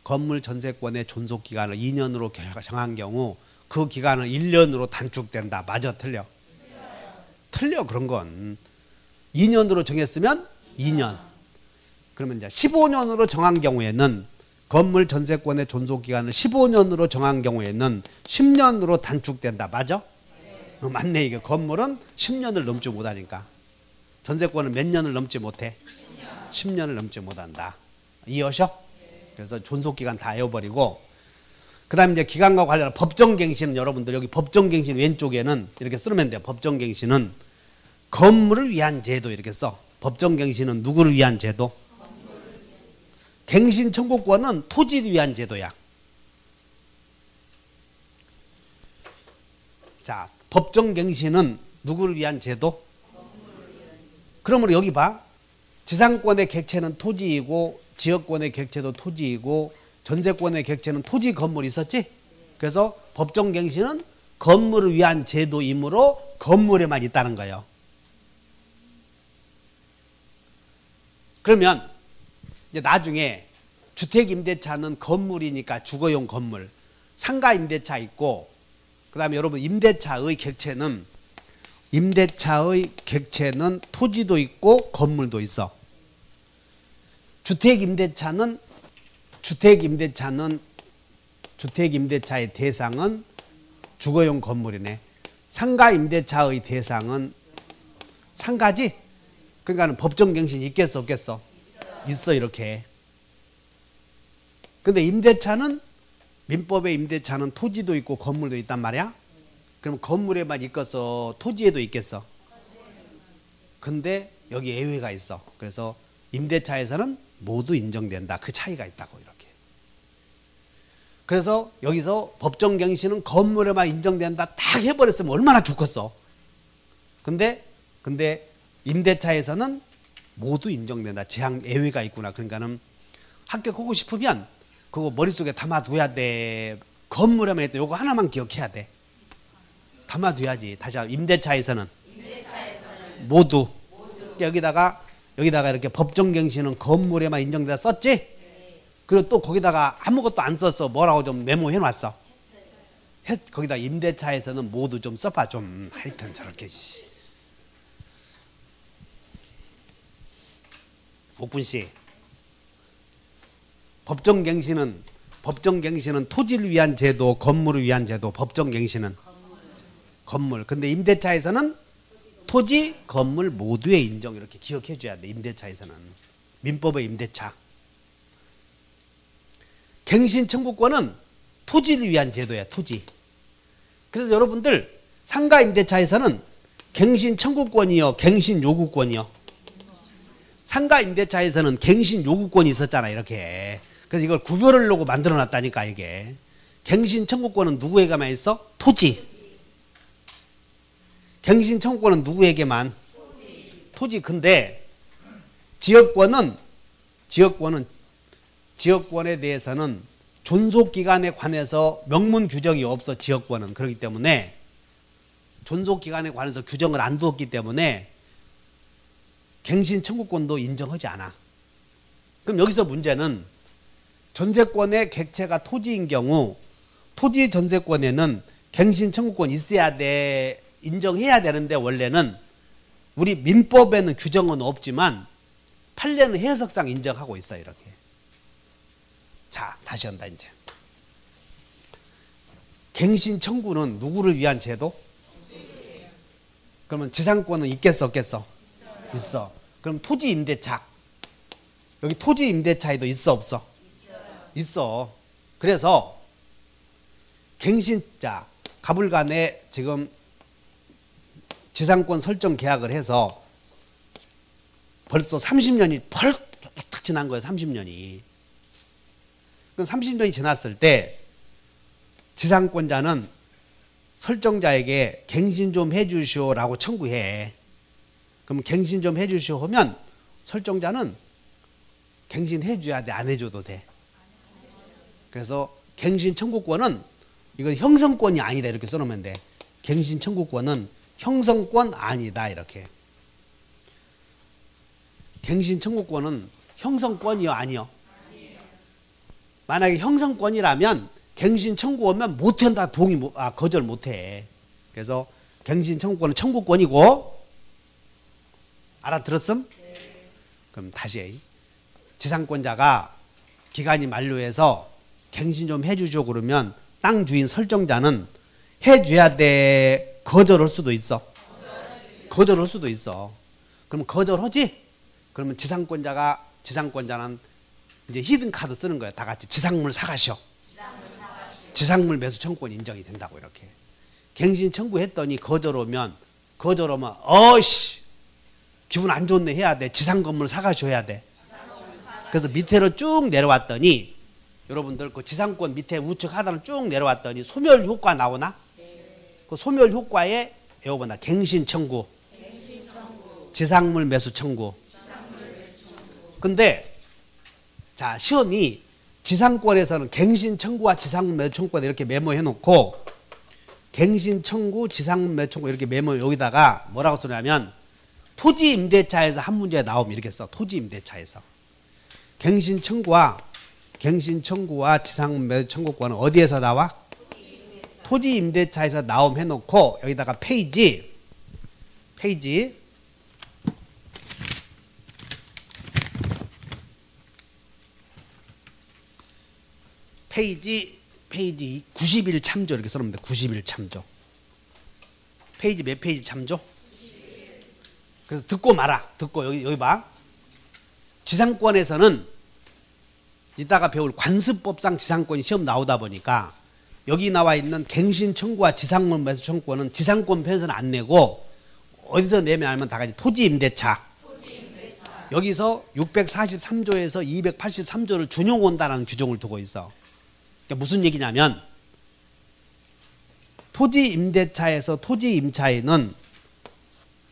건물 전세권의 존속 기간을 2년으로 정한 경우 그 기간은 1년으로 단축된다. 맞아, 틀려? 틀려. 그런 건 2년으로 정했으면 2년. 그러면 이제 15년으로 정한 경우에는, 건물 전세권의 존속 기간을 15년으로 정한 경우에는 10년으로 단축된다. 맞아? 맞네. 이게 건물은 10년을 넘지 못하니까. 전세권은 몇 년을 넘지 못해? 10년을 넘지 못한다. 이해하셔? 그래서 존속 기간 다 외워버리고, 그 다음에 이제 기간과 관련한 법정갱신은 여러분들 여기 법정갱신 왼쪽에는 이렇게 쓰면 돼요. 법정갱신은 건물을 위한 제도 이렇게 써. 법정갱신은 누구를 위한 제도? 갱신 청구권은 토지를 위한 제도야. 자, 법정갱신은 누구를 위한 제도? 그러므로 여기 봐. 지상권의 객체는 토지이고 지역권의 객체도 토지이고 전세권의 객체는 토지 건물이 있었지? 그래서 법정갱신은 건물을 위한 제도이므로 건물에만 있다는 거예요. 그러면 이제 나중에 주택임대차는 건물이니까 주거용 건물, 상가임대차 있고 그 다음에 여러분 임대차의 객체는 토지도 있고 건물도 있어. 주택임대차의 대상은 주거용 건물이네. 상가임대차의 대상은 상가지? 그러니까 법정갱신이 있겠어 없겠어? 있어 이렇게. 근데 임대차는 민법의 임대차는 토지도 있고 건물도 있단 말이야. 그럼 건물에만 있겠어? 토지에도 있겠어? 근데 여기 예외가 있어. 그래서 임대차에서는 모두 인정된다. 그 차이가 있다고 이렇게. 그래서 여기서 법정갱신은 건물에만 인정된다 딱 해버렸으면 얼마나 좋겠어. 근데 임대차에서는 모두 인정된다. 제한 예외가 있구나. 그러니까는 합격하고 싶으면 그거 머릿속에 담아둬야 돼. 건물에만 있다. 요거 하나만 기억해야 돼. 담아둬야지. 다시 한번 임대차에서는 모두. 여기다가 이렇게 법정갱신은 건물에만 인정된다 썼지? 그리고 또 거기다가 아무것도 안 썼어. 뭐라고 좀 메모해 놨어. 거기다 임대차에서는 모두 좀 써봐. 좀 하여튼 저렇게. 옥분씨, 법정갱신은 토지를 위한 제도, 건물을 위한 제도. 법정갱신은 건물. 근데 임대차에서는 토지, 건물 모두의 인정. 이렇게 기억해 줘야 돼. 임대차에서는. 민법의 임대차. 갱신 청구권은 토지를 위한 제도야. 토지. 그래서 여러분들 상가 임대차에서는 갱신 청구권이요, 갱신 요구권이요. 상가 임대차에서는 갱신 요구권이 있었잖아. 이렇게. 그래서 이걸 구별하려고 만들어 놨다니까. 이게 갱신 청구권은 누구에게만 있어? 토지. 갱신 청구권은 누구에게만? 토지. 근데 지역권에 대해서는 존속기간에 관해서 명문 규정이 없어. 지역권은. 그렇기 때문에 존속기간에 관해서 규정을 안 두었기 때문에 갱신 청구권도 인정하지 않아. 그럼 여기서 문제는 전세권의 객체가 토지인 경우 토지 전세권에는 갱신 청구권이 있어야 돼. 인정해야 되는데 원래는 우리 민법에는 규정은 없지만 판례는 해석상 인정하고 있어. 이렇게. 자, 다시 한다 이제. 갱신 청구는 누구를 위한 제도? 그러면 지상권은 있겠어 없겠어? 있어. 그럼 토지 임대차. 여기 토지 임대차에도 있어 없어? 있어. 그래서 갱신자 가불간에 지금 지상권 설정 계약을 해서 벌써 30년이 펄떡 지난 거예요. 30년이. 그럼 30년이 지났을 때 지상권자는 설정자에게 갱신 좀 해주시오라고 청구해. 그럼 갱신 좀 해주시오 하면 설정자는 갱신 해줘야 돼? 안 해줘도 돼? 그래서 갱신 청구권은 이건 형성권이 아니다. 이렇게 써놓으면 돼. 갱신 청구권은 형성권 아니다. 이렇게. 갱신 청구권은 형성권이요? 아니요? 만약에 형성권이라면 갱신 청구 오면 못한다. 거절 못해. 그래서 갱신 청구권은 청구권이고. 알아들었음? 그럼 다시. 지상권자가 기간이 만료해서 갱신 좀 해주죠 그러면 땅 주인 설정자는 해줘야 돼? 거절할 수도 있어? 거절할 수도 있어. 그럼 거절하지? 그러면 지상권자는 이제 히든카드 쓰는 거야. 다 같이 지상물 사가시오. 지상물 매수 청구권 인정이 된다고. 이렇게 갱신 청구했더니 거절오면 어이씨 기분 안 좋네 해야 돼. 지상 건물 사가셔야 돼. 그래서 밑으로 쭉 내려왔더니 여러분들 그 지상권 밑에 우측 하단을 쭉 내려왔더니 소멸 효과 나오나? 그 소멸 효과에 여러분 갱신 청구, 지상물 매수 청구. 근데 자 시험이 지상권에서는 갱신 청구와 지상물 매수 청구권 이렇게 메모해 놓고 갱신 청구, 지상물 매수 청구 이렇게 메모 여기다가 뭐라고 쓰냐면 토지 임대차에서 한 문제 나오면 이렇게 써. 토지 임대차에서 갱신 청구와 지상물 매수 청구권은 어디에서 나와? 토지 임대차에서 나옴 해놓고 여기다가 페이지 페이지 90일 참조 이렇게 써놓으면 돼. 90일 참조. 페이지 몇 페이지 참조? 91. 그래서 듣고 말아. 듣고 여기 봐. 지상권에서는 이따가 배울 관습법상 지상권이 시험 나오다 보니까 여기 나와 있는 갱신 청구와 지상물 매수 청구권은 지상권 편에서는 안 내고 어디서 내면 알면 다 같이 토지 임대차. 여기서 643조에서 283조를 준용한다는 규정을 두고 있어. 그러니까 무슨 얘기냐면 토지 임대차에서 토지 임차인은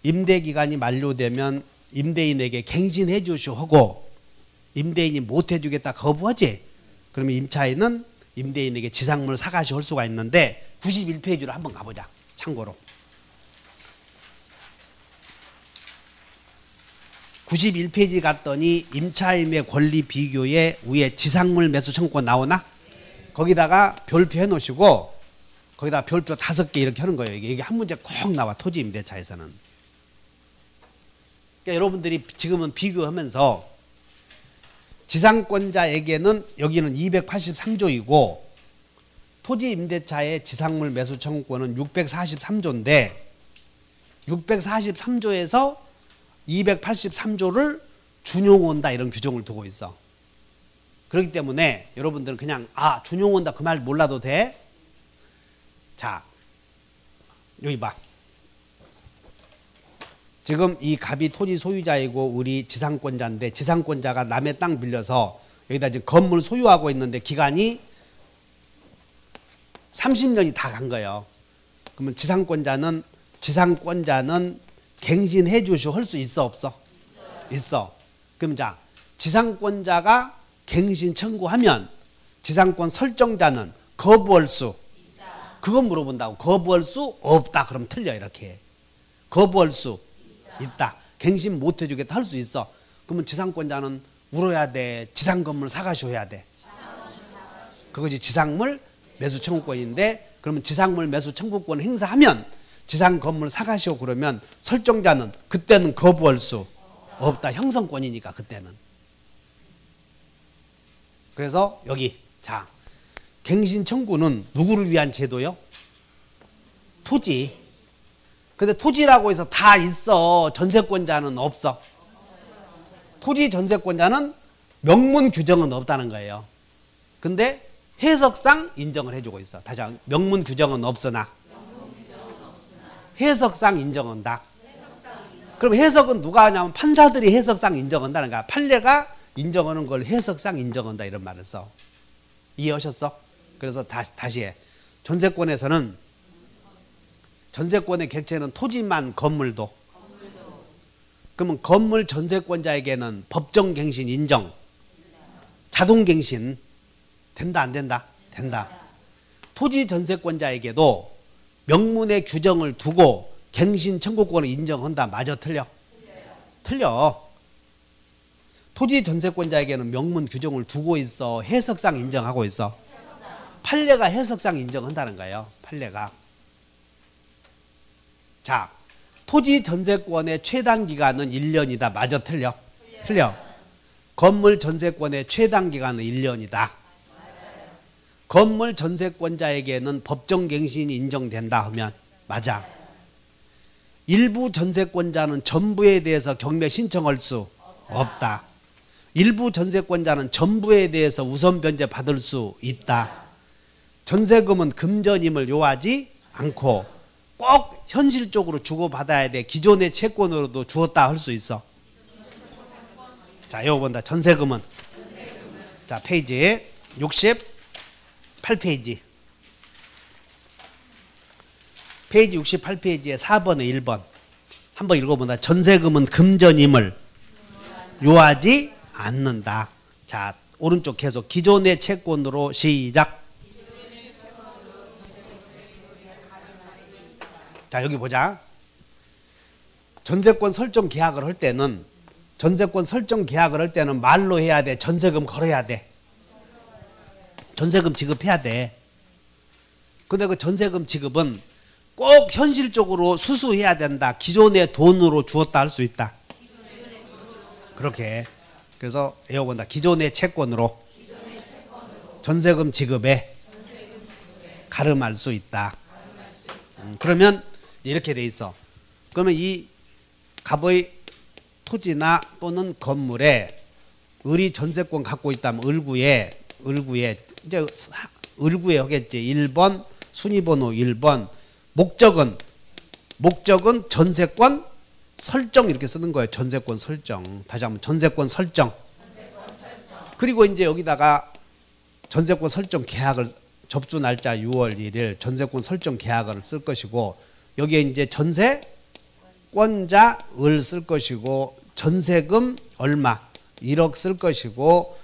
임대기간이 만료되면 임대인에게 갱신해 주시오 하고 임대인이 못 해주겠다 거부하지. 그러면 임차인은 임대인에게 지상물을 사가시 할 수가 있는데 91페이지로 한번 가보자. 참고로 91페이지 갔더니 임차인의 권리 비교에 위에 지상물 매수 청구권 나오나? 거기다가 별표 해놓으시고 거기다 별표 5개 이렇게 하는 거예요. 이게 한 문제 꼭 나와. 토지 임대차에서는. 그러니까 여러분들이 지금은 비교하면서 지상권자에게는 여기는 283조이고 토지 임대차의 지상물 매수 청구권은 643조인데 643조에서 283조를 준용한다 이런 규정을 두고 있어. 그렇기 때문에 여러분들은 그냥 준용한다 그 말 몰라도 돼. 자 여기 봐. 지금 이 갑이 토지 소유자이고 우리 지상권자인데 지상권자가 남의 땅 빌려서 여기다 지금 건물 소유하고 있는데 기간이 30년이 다 간 거예요. 그러면 지상권자는 갱신해 주시오 할 수 있어 없어? 있어. 그럼 자 지상권자가 갱신 청구하면 지상권 설정자는 거부할 수 그거 물어본다고. 거부할 수 없다 그럼 틀려. 이렇게 거부할 수 있다. 갱신 못 해주겠다 할 수 있어. 그러면 지상권자는 울어야 돼. 지상 건물 사가셔야 돼. 그것이 지상물 매수 청구권인데 그러면 지상물 매수 청구권 행사하면 지상 건물 사가시오 그러면 설정자는 그때는 거부할 수 없다. 형성권이니까 그때는. 그래서 여기 자 갱신 청구는 누구를 위한 제도요? 토지. 근데 토지라고 해서 다 있어. 전세권자는 없어. 토지 전세권자는 명문 규정은 없다는 거예요. 근데 해석상 인정을 해주고 있어. 다시 한번 명문 규정은 없으나 해석상 인정한다. 그럼 해석은 누가 하냐면 판사들이 해석상 인정한다는 거야. 판례가 인정하는 걸 해석상 인정한다 이런 말을 써. 이해하셨어? 그래서 다시 해. 전세권에서는 전세권의 객체는 토지만 건물도. 그러면 건물 전세권자에게는 법정갱신 인정. 자동갱신 된다 안 된다? 된다. 토지 전세권자에게도 명문의 규정을 두고 갱신 청구권을 인정한다. 맞아 틀려? 틀려. 토지 전세권자에게는 명문 규정을 두고 있어. 해석상 인정하고 있어. 판례가 해석상 인정한다는 거예요. 판례가. 자, 토지 전세권의 최단 기간은 1년이다. 맞아 틀려? 틀려. 건물 전세권의 최단 기간은 1년이다. 건물 전세권자에게는 법정갱신이 인정된다 하면 맞아. 일부 전세권자는 전부에 대해서 경매 신청할 수 없다. 일부 전세권자는 전부에 대해서 우선 변제 받을 수 있다. 전세금은 금전임을 요하지 않고 꼭 현실적으로 주고받아야 돼. 기존의 채권으로도 주었다 할 수 있어. 자, 이거 본다. 전세금은. 자, 페이지 68페이지. 페이지 68페이지에 4번에 1번. 한번 읽어본다. 전세금은 금전임을 요하지 않는다. 자, 오른쪽 계속 기존의 채권으로 시작. 자, 여기 보자. 전세권 설정 계약을 할 때는 말로 해야 돼. 전세금 걸어야 돼. 전세금 지급해야 돼. 근데 그 전세금 지급은 꼭 현실적으로 수수해야 된다. 기존의 돈으로 주었다 할 수 있다. 그렇게. 그래서 외워본다. 기존의 채권으로 전세금 지급에 가름할 수 있다. 그러면 이렇게 돼 있어. 그러면 이 갑의 토지나 또는 건물에 을이 전세권 갖고 있다면 을구에 이제 을구에 하겠지. 1번 순위번호 1번 목적은 전세권 설정 이렇게 쓰는 거예요. 전세권 설정. 다시 한번 전세권 설정. 그리고 이제 여기다가 전세권 설정 계약을 접수 날짜 6월 1일 전세권 설정 계약을 쓸 것이고 여기에 이제 전세권자 을 쓸 것이고 전세금 얼마 1억 쓸 것이고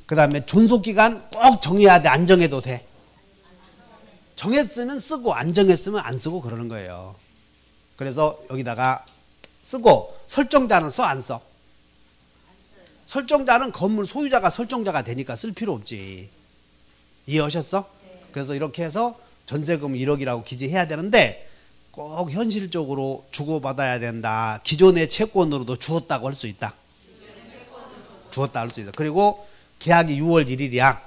그 다음에 존속기간 꼭 정해야 돼. 안 정해도 돼. 정했으면 쓰고 안 정했으면 안 쓰고 그러는 거예요. 그래서 여기다가 쓰고 설정자는 써 안 써? 설정자는 건물 소유자가 설정자가 되니까 쓸 필요 없지. 이해하셨어? 그래서 이렇게 해서 전세금 1억이라고 기재해야 되는데 꼭 현실적으로 주고받아야 된다. 기존의 채권으로도 주었다고 할 수 있다. 주었다 할 수 있다. 그리고 계약이 6월 1일이야.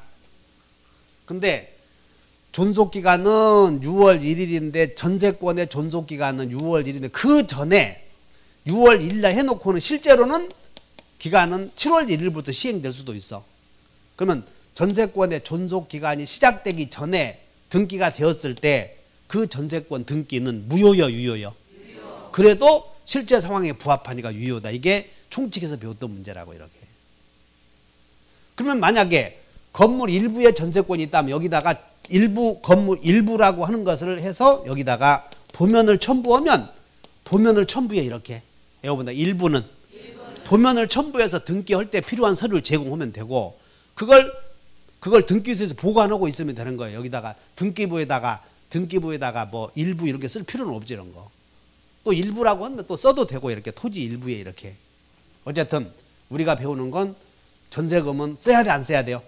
근데 존속기간은 6월 1일인데 전세권의 존속기간은 6월 1일인데 그 전에 6월 1일날 해놓고는 실제로는 기간은 7월 1일부터 시행될 수도 있어. 그러면 전세권의 존속기간이 시작되기 전에 등기가 되었을 때 그 전세권 등기는 무효여 유효여? 유효. 그래도 실제 상황에 부합하니까 유효다. 이게 총칙에서 배웠던 문제라고 이렇게. 그러면 만약에 건물 일부에 전세권이 있다면 여기다가 일부 건물 일부라고 하는 것을 해서 여기다가 도면을 첨부하면 도면을 첨부해 이렇게. 여러분들 일부는 도면을 첨부해서 등기할 때 필요한 서류를 제공하면 되고 그걸 등기소에서 보관하고 있으면 되는 거예요. 여기다가 등기부에다가 뭐 일부 이렇게 쓸 필요는 없지 이런 거. 또 일부라고 하면 또 써도 되고 이렇게 토지 일부에 이렇게. 어쨌든 우리가 배우는 건 전세금은 써야 돼 안 써야 돼요?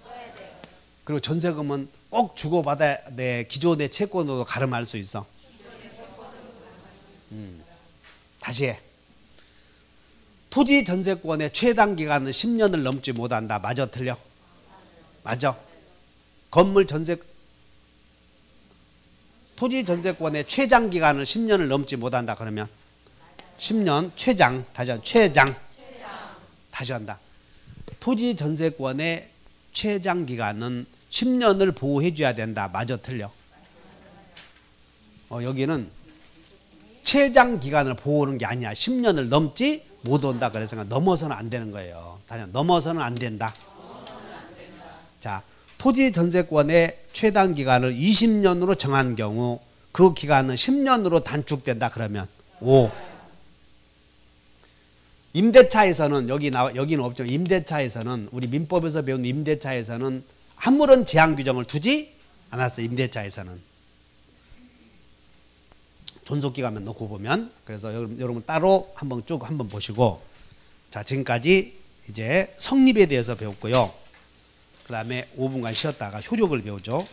써야 돼요. 그리고 전세금은 꼭 주고받아야 돼. 기존의 채권으로 가름할 수 있어. 다시 해. 토지 전세권의 최단 기간은 10년을 넘지 못한다. 맞아 틀려? 맞아. 건물 전세 토지 전세권의 최장 기간을 10년을 넘지 못한다. 그러면 10년 최장. 다시 한다. 최장. 다시 한다. 토지 전세권의 최장 기간은 10년을 보호해 줘야 된다. 맞아 틀려? 여기는 최장 기간을 보호하는 게 아니야. 10년을 넘지 못 온다. 그래서 넘어서는 안 되는 거예요. 다시 한번 넘어서는 안 된다. 자, 토지 전세권의 최단 기간을 20년으로 정한 경우 그 기간은 10년으로 단축된다. 그러면 5. 임대차에서는 여기는 없죠. 임대차에서는 우리 민법에서 배운 임대차에서는 아무런 제한 규정을 두지 않았어요. 임대차에서는 존속기간만 놓고 보면. 그래서 여러분 따로 쭉 한번 보시고. 자, 지금까지 이제 성립에 대해서 배웠고요. 그 다음에 5분간 쉬었다가 효력을 배우죠.